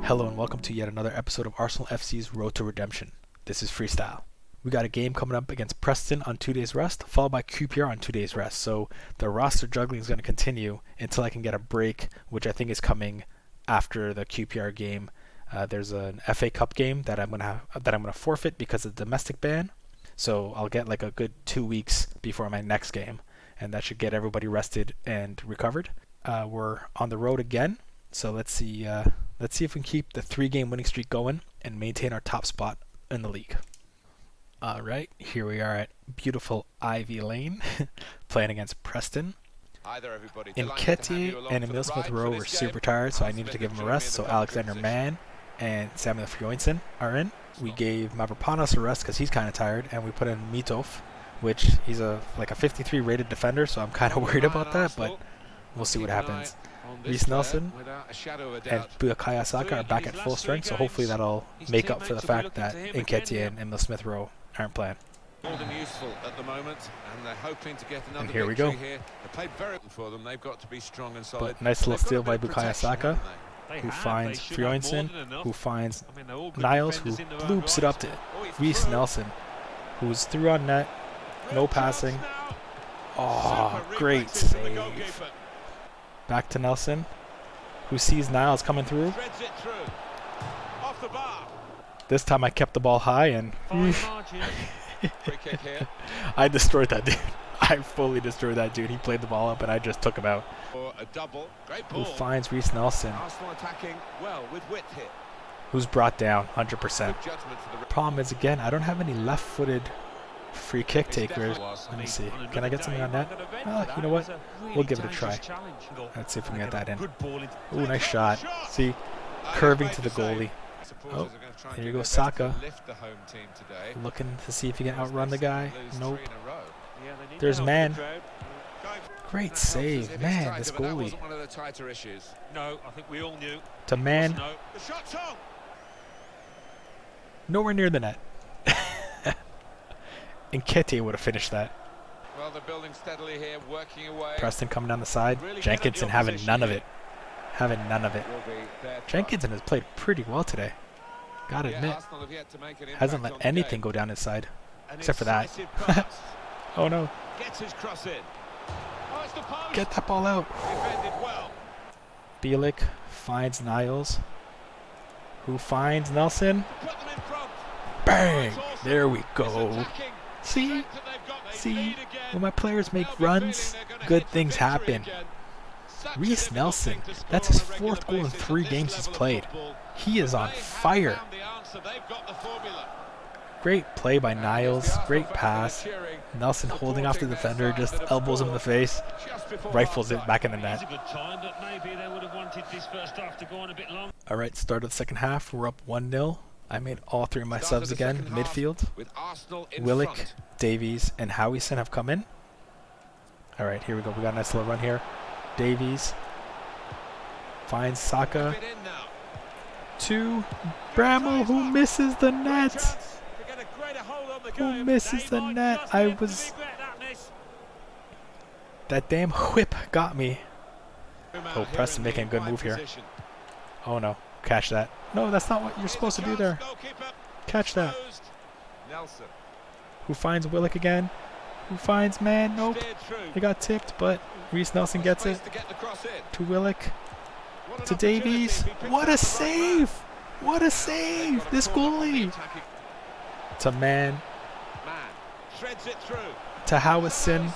Hello and welcome to yet another episode of Arsenal FC's Road to Redemption. This is Freestyle. We got a game coming up against Preston on 2 days rest, followed by QPR on 2 days rest. So the roster juggling is going to continue until I can get a break, which I think is coming after the QPR game. There's an FA Cup game that I'm gonna forfeit because of the domestic ban. So I'll get like a good 2 weeks before my next game, and that should get everybody rested and recovered. We're on the road again, so let's see if we can keep the 3-game winning streak going and maintain our top spot in the league. Alright, here we are at beautiful Ivy Lane, playing against Preston. Nketiah and Emile Smith-Rowe were super tired, so I needed to give them a rest, so Alexander Mann and Samuel Frioinson are in. We gave Mavropanos a rest because he's kind of tired, and we put in Mitov, which he's a 53 rated defender, so I'm kind of worried about that, but we'll see what happens. Reiss Nelson and Bukayo Saka are back at full strength, so hopefully that'll make up for the fact that Nketiah and Emile Smith-Rowe aren't playing. And here we go. But nice little steal by Bukayo Saka, who finds Frioinson, who finds Niles, who loops it up to Reiss Nelson, who's through on net, no passing. Oh, great save. Back to Nelson, who sees Niles coming through. This time I kept the ball high and I destroyed that dude. I fully destroyed that dude. He played the ball up and I just took him out. Who finds Reiss Nelson, who's brought down 100%. Problem is, again, I don't have any left-footed free kick takers. Let me see. Can I get something on that? You know what? We'll give it a try. Let's see if we can get that in. Ooh, nice shot. See, curving to the goalie. Oh, here you go, Saka. Looking to see if he can outrun the guy. Nope. There's Mann. Great save. Man, this goalie. To Mann. Nowhere near the net. Nketiah would have finished that. Well, they're building steadily here, working away. Preston coming down the side. Jenkinson having none of it. Jenkinson has played pretty well today. Gotta admit. Hasn't let anything go down his side. Except for that. Oh no. Get that ball out. Bielik finds Niles, who finds Nelson. Bang! There we go. See, when my players make runs, good things happen. Reiss Nelson, that's his 4th goal in 3 games he's played. He is on fire. Great play by Niles, great pass. Nelson holding off the defender, just elbows him in the face, rifles it back in the net. Alright, start of the second half, we're up 1-0. I made all 3 of my subs again. Midfield, Willock, Davies, and Howison have come in. Alright, here we go. We got a nice little run here. Davies finds Saka to Bramall, who misses the net. That damn whip got me. Oh, Preston making a good move here. Oh no. Catch that. No, that's not what you're supposed to do there. Catch that. Who finds Willock again? Who finds Mann? Nope. He got tipped, but Reiss Nelson gets it. To Willock. To Davies. What a save! What a save! This goalie. To Mann. To Howison.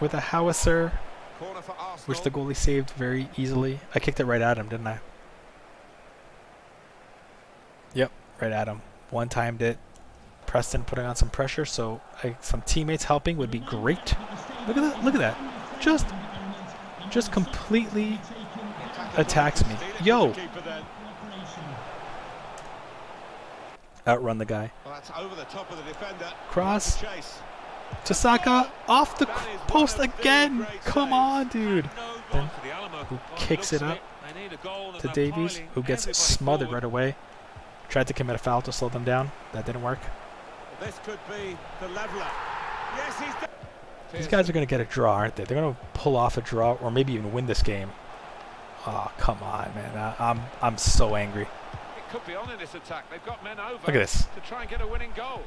With a howitzer, which the goalie saved very easily. I kicked it right at him, didn't I? Yep, right at him. One-timed it. Preston putting on some pressure, so some teammates helping would be great. Look at that! Look at that! Just completely attacks me. Yo! Outrun the guy. Cross to Saka, off the post again. Come on, dude. Then, who kicks it up to Davies, who gets smothered right away. Tried to commit a foul to slow them down. That didn't work. This could be the leveler. Yes, These guys are going to get a draw, aren't they? They're going to pull off a draw or maybe even win this game. Oh, come on, man. I'm so angry. It could be on in this attack. They've got men over. Look at this. To try and get a winning goal.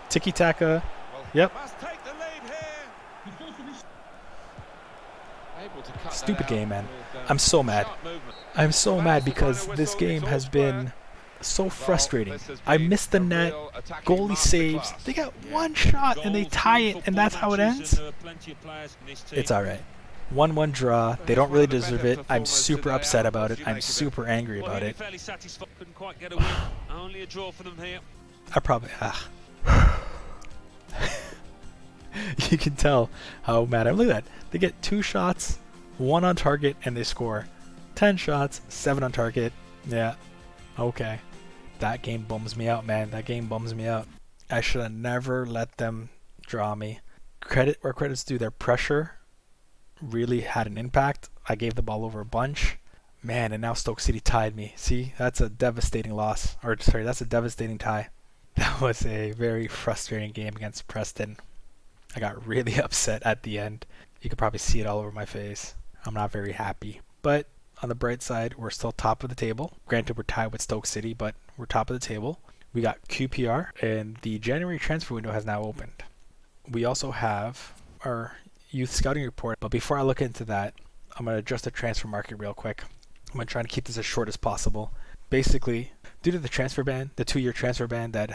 Tiki-taka. Well, Yep. must take the lead here. Able to cut Stupid game, man. with, I'm so mad. sharp movement. I'm so Back mad to the because final this whistle. game It's has all been so frustrating. This has I been missed the a net. real attacking Goalie saves. masterclass. They got one shot and they tie it, and that's how it ends. It's all right. 1-1 draw. They don't really deserve it. I'm super upset about it. I'm super angry about it. Only a draw for them here. I probably. You can tell how mad I'm. Look at that. They get 2 shots, 1 on target, and they score. 10 shots, 7 on target. Yeah. Okay. That game bums me out, man. That game bums me out. I should have never let them draw me. Credit where credit's due. Their pressure really had an impact. I gave the ball over a bunch. Man, and now Stoke City tied me. See, that's a devastating loss. Or, sorry, that's a devastating tie. That was a very frustrating game against Preston. I got really upset at the end. You could probably see it all over my face. I'm not very happy. But on the bright side, we're still top of the table. Granted, we're tied with Stoke City, but we're top of the table. We got QPR, and the January transfer window has now opened. We also have our youth scouting report. But before I look into that, I'm going to adjust the transfer market real quick. I'm going to try to keep this as short as possible. Basically, due to the transfer ban, the 2-year transfer ban that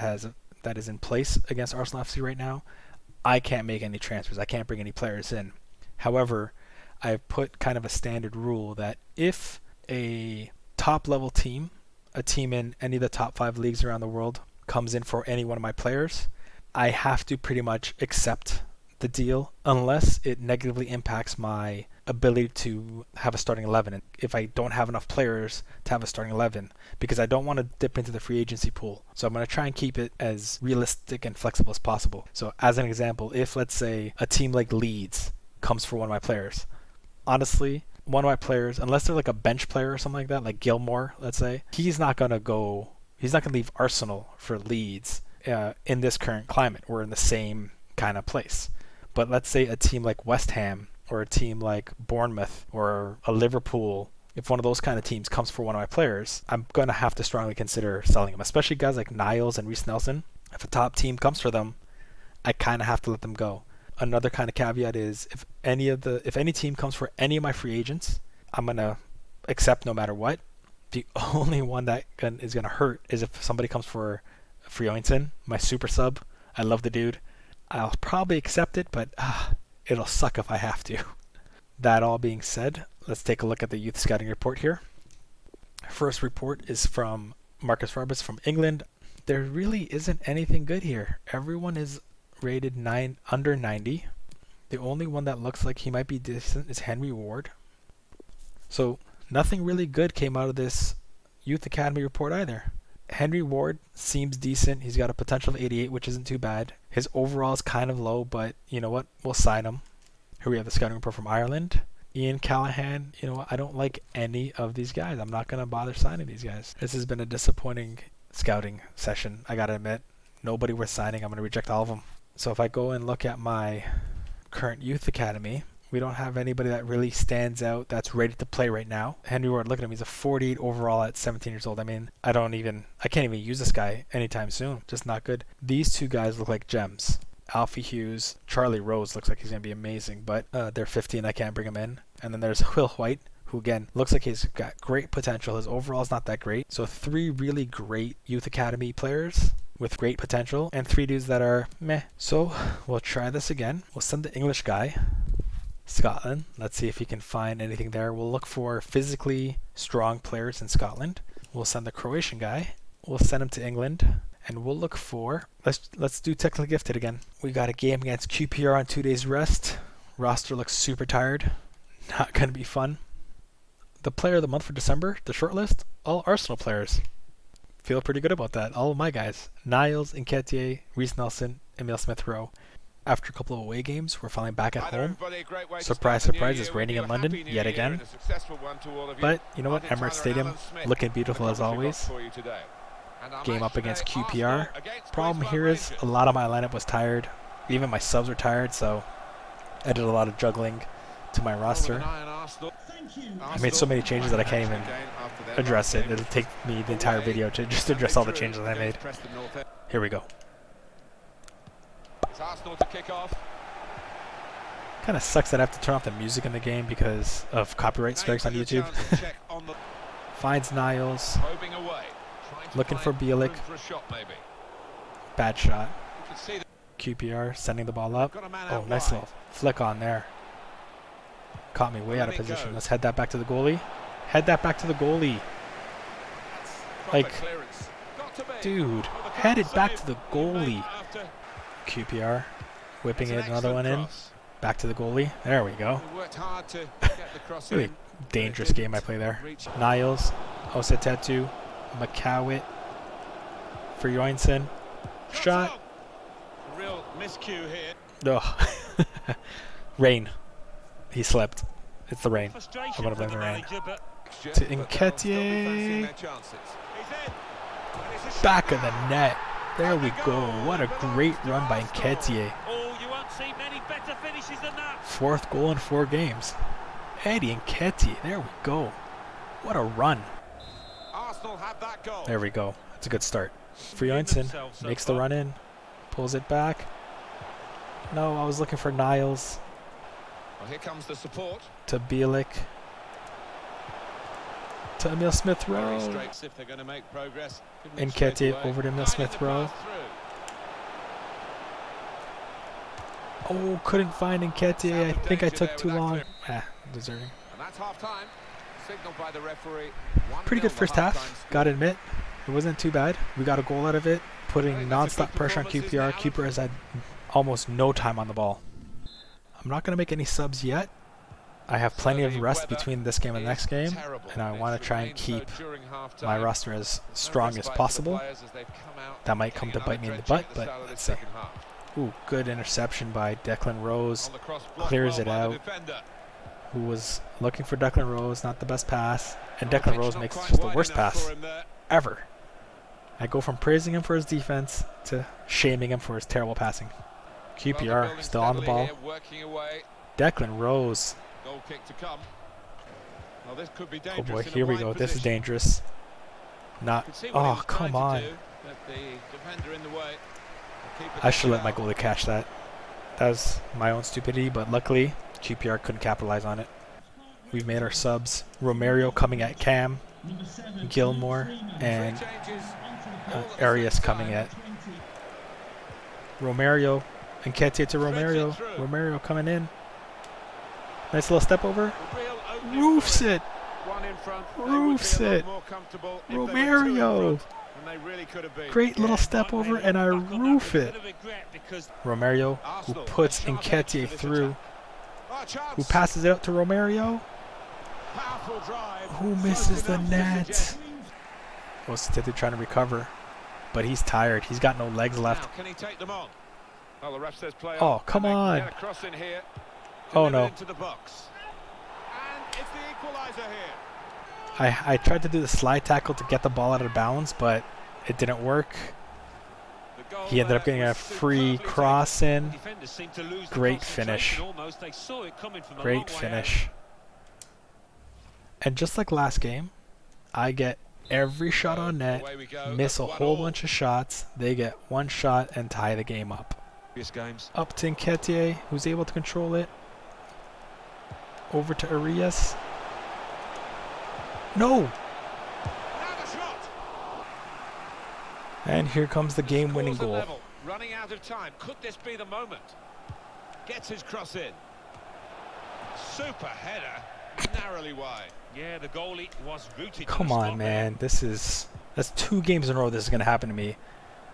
is in place against Arsenal FC right now, I can't make any transfers. I can't bring any players in. However, I've put kind of a standard rule that if a top-level team, a team in any of the top 5 leagues around the world, comes in for any one of my players, I have to pretty much accept the deal unless it negatively impacts my ability to have a starting 11. And if I don't have enough players to have a starting 11, because I don't want to dip into the free agency pool. So I'm going to try and keep it as realistic and flexible as possible. So as an example, if let's say a team like Leeds comes for one of my players, honestly, one of my players, unless they're like a bench player or something like that, like Gilmore, let's say, he's not going to leave Arsenal for Leeds in this current climate. We're in the same kind of place. But let's say a team like West Ham or a team like Bournemouth or a Liverpool, if one of those kind of teams comes for one of my players, I'm going to have to strongly consider selling them, especially guys like Niles and Reece Nelson. If a top team comes for them, I kind of have to let them go. Another kind of caveat is if any team comes for any of my free agents, I'm going to accept no matter what. The only one that is going to hurt is if somebody comes for Friointon, my super sub. I love the dude. I'll probably accept it, but it'll suck if I have to. That all being said, let's take a look at the youth scouting report here. First report is from Marcus Roberts from England. There really isn't anything good here. Everyone is rated under 90. The only one that looks like he might be decent is Henry Ward. So nothing really good came out of this youth academy report either. Henry Ward seems decent. He's got a potential of 88, which isn't too bad. His overall is kind of low, but you know what? We'll sign him. Here we have the scouting report from Ireland. Ian Callahan, you know what? I don't like any of these guys. I'm not going to bother signing these guys. This has been a disappointing scouting session, I got to admit. Nobody worth signing. I'm going to reject all of them. So if I go and look at my current youth academy, we don't have anybody that really stands out that's ready to play right now. Henry Ward, look at him. He's a 48 overall at 17 years old. I mean, I can't even use this guy anytime soon. Just not good. These 2 guys look like gems. Alfie Hughes, Charlie Rose looks like he's going to be amazing, but they're 15. I can't bring him in. And then there's Will White, who again looks like he's got great potential. His overall is not that great. So 3 really great youth academy players with great potential and 3 dudes that are meh. So we'll try this again. We'll send the English guy. Scotland. Let's see if he can find anything there. We'll look for physically strong players in Scotland. We'll send the Croatian guy. We'll send him to England. And we'll look for... Let's do technically gifted again. We got a game against QPR on 2 days rest. Roster looks super tired. Not going to be fun. The player of the month for December, the shortlist, all Arsenal players. Feel pretty good about that. All of my guys. Niles, Nketiah, Reece Nelson, Emile Smith-Rowe. After a couple of away games, we're finally back at home. Surprise, surprise, it's raining in London yet again. But you know what? Emirates Stadium, looking beautiful as always. Game up against QPR. Problem here is a lot of my lineup was tired. Even my subs were tired, so I did a lot of juggling to my roster. I made so many changes that I can't even address it. It'll take me the entire video to just address all the changes that I made. Here we go. Kind of sucks that I have to turn off the music in the game because of copyright strikes on YouTube. Finds Niles. Looking for Bielik. Bad shot. QPR sending the ball up. Oh, nice little flick on there. Caught me way out of position. Let's head that back to the goalie. Head that back to the goalie. Like, dude, head it back to the goalie. QPR whipping it, another one in. Back to the goalie. There we go. Really dangerous game I play there. Niles, Osetetu, McCowit for Joinson. Shot. Real miscue here. Ugh. Rain. He slipped. It's the rain. I'm going to blame the rain. To Nketiah. Back of the net. There we go. What a great run by Nketiah. Fourth goal in 4 games. Eddie Nketiah. There we go. What a run. There we go. That's a good start. Friedrichsen makes the run in. Pulls it back. No, I was looking for Niles. Well, here comes the support. To Bielik. To Emil Smith-Rowe. Nketiah over to Emil Smith-Rowe. Oh, couldn't find Nketiah. I think I took too long. Deserving. And that's half time. Signaled by the referee. Pretty good first half, gotta admit. It wasn't too bad. We got a goal out of it, putting non-stop pressure on QPR. QPR has had almost no time on the ball. I'm not going to make any subs yet. I have plenty of rest between this game and the next game, and I want to try and keep my roster as strong as possible. That might come to bite me in the butt, but let's see. Ooh, good interception by Declan Rose. Clears it out. Who was looking for Declan Rose, not the best pass. And Declan Rose makes just the worst pass ever. I go from praising him for his defense to shaming him for his terrible passing. QPR still on the ball. Declan Rose. Oh boy, here we go. This is dangerous. Not. Oh, come on. I should let my goalie catch that. That was my own stupidity, but luckily QPR couldn't capitalize on it. We've made our subs. Romario coming at Cam. Gilmore and Arias coming at Romario. Nketiah to Romario. Romario coming in. Nice little step over. Roofs it. Roofs it. Romario. Great little step over, and I roof it. Romario, who puts Nketiah through. Who passes it out to Romario. Who misses the net? Osetetu trying to recover, but he's tired. He's got no legs left. Oh, come on. Oh, no. I tried to do the slide tackle to get the ball out of bounds, but it didn't work. He ended up getting a free cross in. Great finish. Great finish. And just like last game, I get every shot on net, miss a whole bunch of shots. They get one shot and tie the game up. Up to Nketiah, who's able to control it. Over to Arias. No! And here comes the game-winning goal. Running out of time. Could this be the moment? Gets his cross in. Super header. Narrowly wide. Yeah, the goalie was rooted. Come on, man. That's 2 games in a row this is going to happen to me.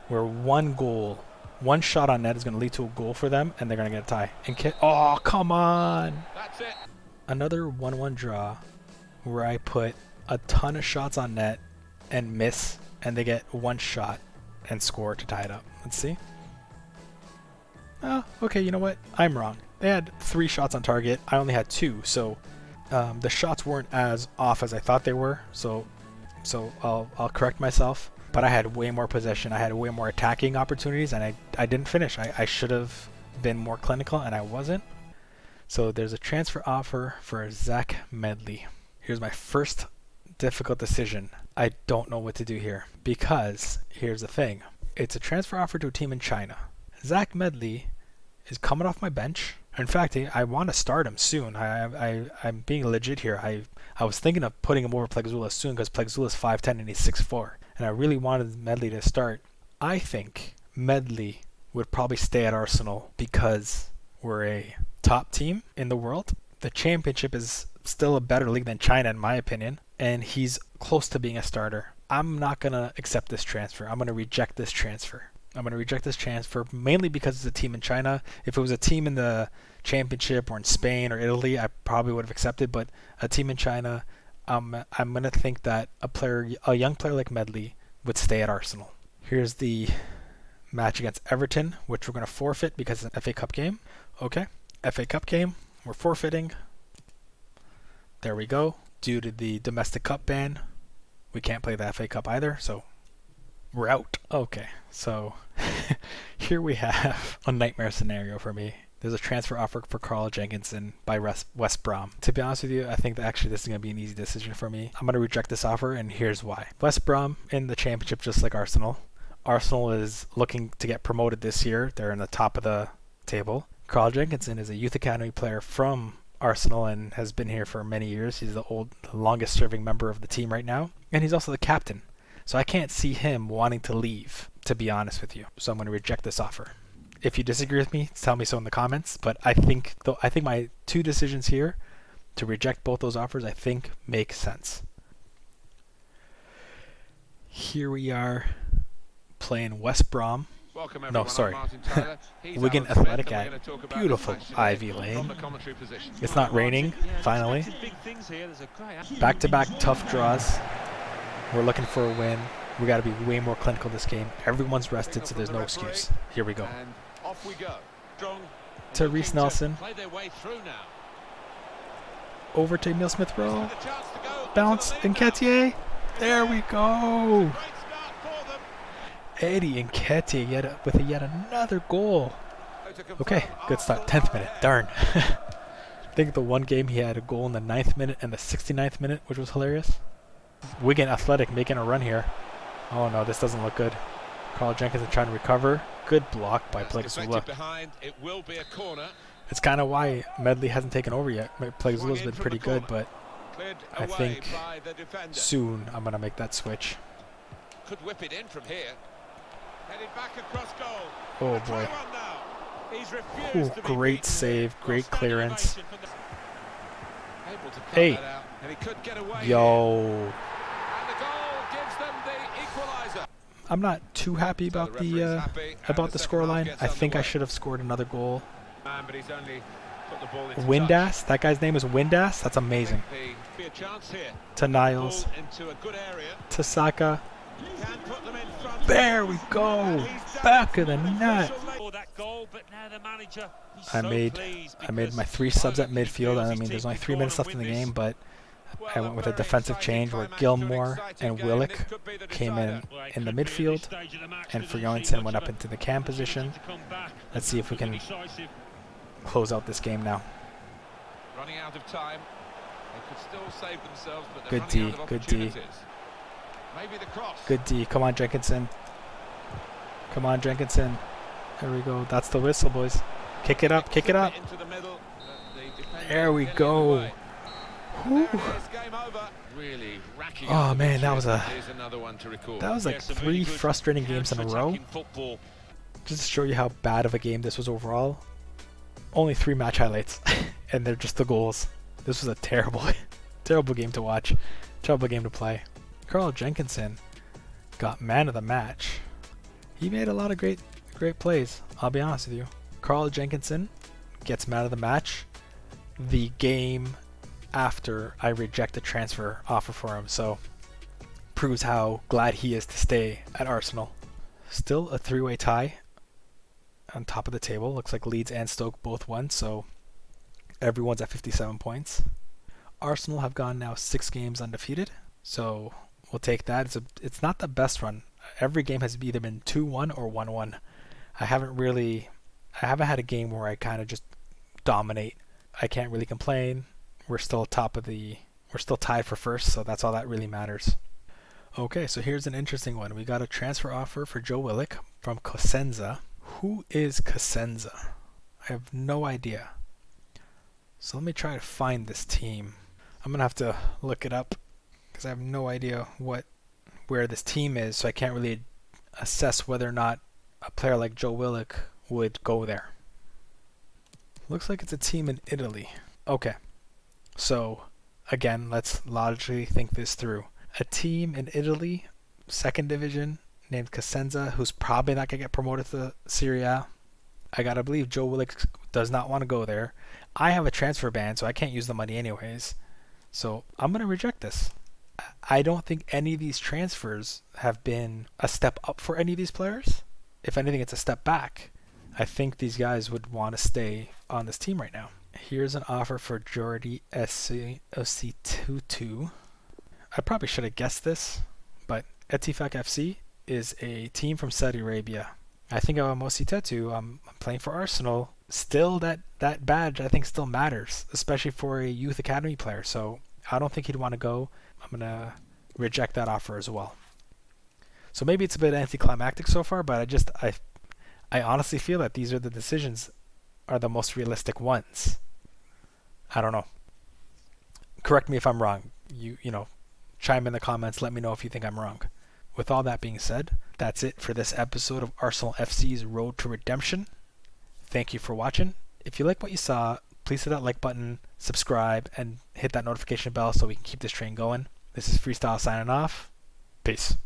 Where one goal, one shot on net is going to lead to a goal for them, and they're going to get a tie. And oh, come on. That's it. Another 1-1 draw where I put a ton of shots on net and miss, and they get one shot and score to tie it up. Let's see. Oh, okay, you know what? I'm wrong. They had 3 shots on target. I only had 2, so the shots weren't as off as I thought they were. So I'll correct myself. But I had way more possession. I had way more attacking opportunities, and I didn't finish. I should have been more clinical, and I wasn't. So there's a transfer offer for Zach Medley. Here's my first difficult decision. I don't know what to do here because here's the thing. It's a transfer offer to a team in China. Zach Medley is coming off my bench. In fact, I want to start him soon. I'm being legit here. I was thinking of putting him over Plexula soon because Plexula is 5'10 and he's 6'4. And I really wanted Medley to start. I think Medley would probably stay at Arsenal because we're a top team in the world. The championship is still a better league than China in my opinion. And he's close to being a starter. I'm not going to accept this transfer. I'm going to reject this transfer. I'm going to reject this transfer mainly because it's a team in China. If it was a team in the championship or in Spain or Italy, I probably would have accepted. But a team in China, I'm going to think that a young player like Medley would stay at Arsenal. Here's the match against Everton, which we're going to forfeit because it's an FA Cup game. Okay, FA Cup game. We're forfeiting. There we go. Due to the domestic cup ban, we can't play the FA Cup either, so we're out. Okay, so here we have a nightmare scenario for me. There's a transfer offer for Carl Jenkinson by West Brom. To be honest with you, I think that actually this is going to be an easy decision for me. I'm going to reject this offer, and here's why. West Brom in the championship, just like Arsenal. Arsenal is looking to get promoted this year. They're in the top of the table. Carl Jenkinson is a youth academy player from Arsenal and has been here for many years. He's the longest serving member of the team right now. And he's also the captain. So I can't see him wanting to leave, to be honest with you. So I'm going to reject this offer. If you disagree with me, tell me so in the comments. But I think my two decisions here to reject both those offers, I think make sense. Here we are playing West Brom. No, sorry. Wigan Athletic at beautiful Ivy Lane. It's not raining, finally. Back-to-back tough draws. We're looking for a win. We got to be way more clinical this game. Everyone's rested, so there's no excuse. Here we go. To Reece Nelson. Over to Emile Smith-Rowe. Bounce, Nketiah. There we go. Eddie Nketiah with yet another goal. Okay, good start. 10th minute. Darn. I think the one game he had a goal in the 9th minute and the 69th minute, which was hilarious. Wigan Athletic making a run here. Oh no, this doesn't look good. Carl Jenkinson trying to recover. Good block by Plexula. It's kind of why Medley hasn't taken over yet. Plexula's been pretty good, but I think soon I'm going to make that switch. Could whip it in from here. Headed back across goal. Oh boy. Ooh, great save, great clearance. Hey. Yo. I'm not too happy about the scoreline. I think I should have scored another goal. Windass, that guy's name is Windass. That's amazing. To Niles. To Saka. There we go. Back of the net. I made my 3 subs at midfield. I mean, there's only 3 minutes left in the game, but I went with a defensive change where Gilmore and Willock came in the midfield, and Frionson went up into the cam position. Let's see if we can close out this game now. Running out of time. They could still save themselves, but good D, good D. Maybe the cross. Good D. Come on, Jenkinson. Come on, Jenkinson. There we go. That's the whistle, boys. Kick it up, kick it up. There we go. Oh man, that was like 3 frustrating games in a row. Just to show you how bad of a game this was overall. Only 3 match highlights, and they're just the goals. This was a terrible game to watch, terrible game to play. Carl Jenkinson got man of the match. He made a lot of great plays, I'll be honest with you. Carl Jenkinson gets man of the match the game after I reject the transfer offer for him, so proves how glad he is to stay at Arsenal. Still a 3-way tie on top of the table. Looks like Leeds and Stoke both won, so everyone's at 57 points. Arsenal have gone now 6 games undefeated, so we'll take that. It's not the best run. Every game has either been 2-1 or 1-1. I haven't had a game where I kind of just dominate I can't really complain. We're still tied for first, so that's all that really matters. Okay, so here's an interesting one. We got a transfer offer for Joe Willock from Cosenza. Who is Cosenza? I have no idea. So let me try to find this team. I'm gonna have to look it up because I have no idea where this team is, so I can't really assess whether or not a player like Joe Willock would go there. Looks like it's a team in Italy. Okay, so again, let's logically think this through. A team in Italy, second division, named Cosenza, who's probably not gonna get promoted to Serie A. I gotta believe Joe Willock does not want to go there. I have a transfer ban, so I can't use the money anyways. So I'm gonna reject this. I don't think any of these transfers have been a step up for any of these players. If anything, it's a step back. I think these guys would want to stay on this team right now. Here's an offer for Jordi Ositutu. I probably should have guessed this, but Ettifaq FC is a team from Saudi Arabia. I think I'm Ositutu. I'm playing for Arsenal. Still, that badge I think still matters, especially for a youth academy player. So I don't think he'd want to go. I'm gonna reject that offer as well. So maybe it's a bit anticlimactic so far, but I honestly feel that these are the decisions are the most realistic ones. I don't know. Correct me if I'm wrong. You know, chime in the comments. Let me know if you think I'm wrong. With all that being said, that's it for this episode of Arsenal FC's Road to Redemption. Thank you for watching. If you like what you saw, please hit that like button, subscribe, and hit that notification bell so we can keep this train going. This is Freestyle signing off. Peace.